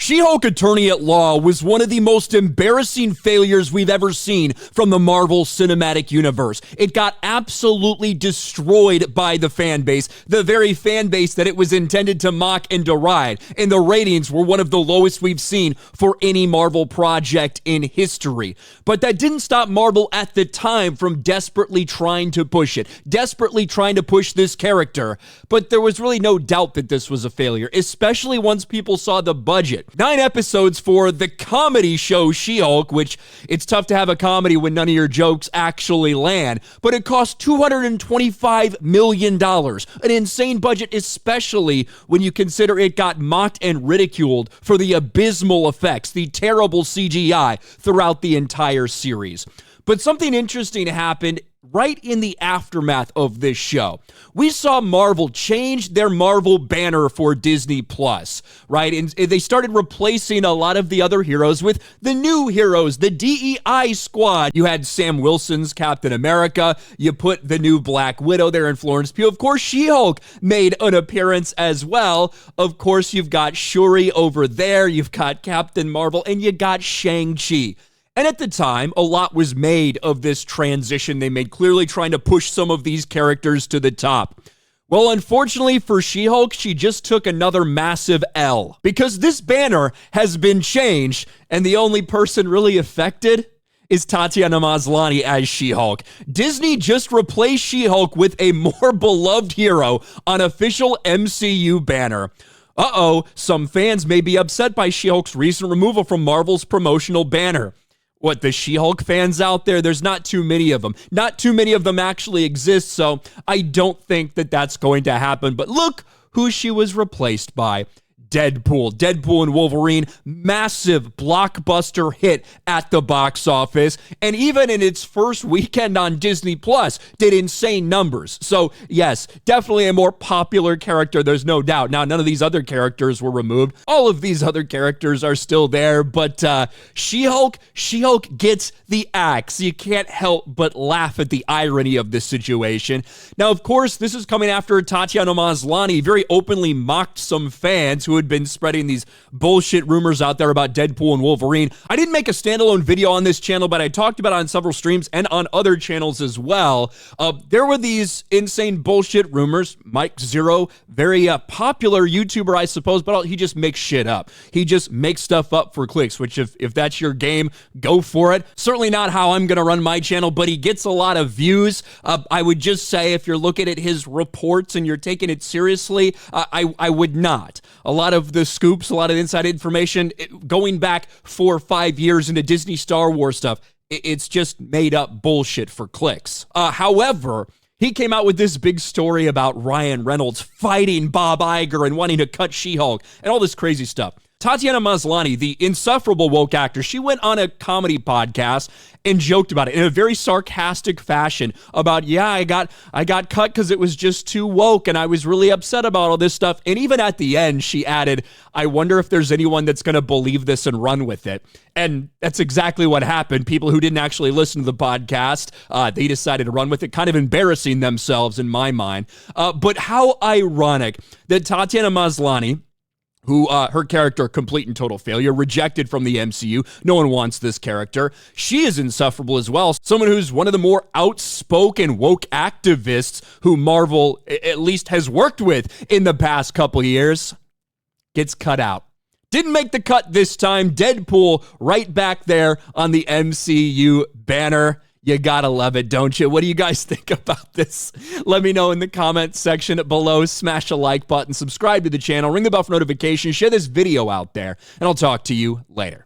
She-Hulk Attorney at Law was one of the most embarrassing failures we've ever seen from the Marvel Cinematic Universe. It got absolutely destroyed by the fan base, the very fan base that it was intended to mock and deride, and the ratings were one of the lowest we've seen for any Marvel project in history. But that didn't stop Marvel at the time from desperately trying to push it, desperately trying to push this character. But there was really no doubt that this was a failure, especially once people saw the budget. 9 episodes for the comedy show She-Hulk, which it's tough to have a comedy when none of your jokes actually land, but it cost $225 million, an insane budget, especially when you consider it got mocked and ridiculed for the abysmal effects, the terrible CGI throughout the entire series. But something interesting happened right in the aftermath of this show. We saw Marvel change their Marvel banner for Disney Plus, right? And they started replacing a lot of the other heroes with the new heroes, the DEI squad. You had Sam Wilson's Captain America. You put the new Black Widow there in Florence Pugh. Of course, She-Hulk made an appearance as well. Of course, you've got Shuri over there. You've got Captain Marvel, and you got Shang-Chi. And at the time, a lot was made of this transition they made, clearly trying to push some of these characters to the top. Well, unfortunately for She-Hulk, she just took another massive L, because this banner has been changed, and the only person really affected is Tatiana Maslany as She-Hulk. Disney just replaced She-Hulk with a more beloved hero on official MCU banner. Some fans may be upset by She-Hulk's recent removal from Marvel's promotional banner. What, the She-Hulk fans out there? There's not too many of them. Not too many of them actually exist, so I don't think that that's going to happen. But look who she was replaced by. Deadpool. Deadpool and Wolverine, massive blockbuster hit at the box office, and even in its first weekend on Disney Plus, did insane numbers. So yes, definitely a more popular character, there's no doubt. Now, none of these other characters were removed. All of these other characters are still there, but She-Hulk gets the axe. You can't help but laugh at the irony of this situation. Now, of course, this is coming after Tatiana Maslany very openly mocked some fans who had been spreading these bullshit rumors out there about Deadpool and Wolverine. I didn't make a standalone video on this channel, but I talked about it on several streams and on other channels as well. There were these insane bullshit rumors. Mike Zero, very popular YouTuber, I suppose, but he just makes shit up. He just makes stuff up for clicks, which if that's your game, go for it. Certainly not how I'm going to run my channel, but he gets a lot of views. I would just say if you're looking at his reports and you're taking it seriously, I would not. A lot of the scoops, a lot of inside information, going back 4 or 5 years into Disney Star Wars stuff, it's just made up bullshit for clicks. However, he came out with this big story about Ryan Reynolds fighting Bob Iger and wanting to cut She-Hulk and all this crazy stuff. Tatiana Maslany, the insufferable woke actor, she went on a comedy podcast and joked about it in a very sarcastic fashion about, yeah, I got cut because it was just too woke and I was really upset about all this stuff. And even at the end, she added, I wonder if there's anyone that's going to believe this and run with it. And that's exactly what happened. People who didn't actually listen to the podcast, they decided to run with it, kind of embarrassing themselves in my mind. But how ironic that Tatiana Maslany, who her character, complete and total failure, rejected from the MCU. No one wants this character. She is insufferable as well. Someone who's one of the more outspoken woke activists who Marvel at least has worked with in the past couple years, gets cut out. Didn't make the cut this time. Deadpool right back there on the MCU banner. You gotta love it, don't you? What do you guys think about this? Let me know in the comments section below. Smash a like button, subscribe to the channel, ring the bell for notifications, share this video out there, and I'll talk to you later.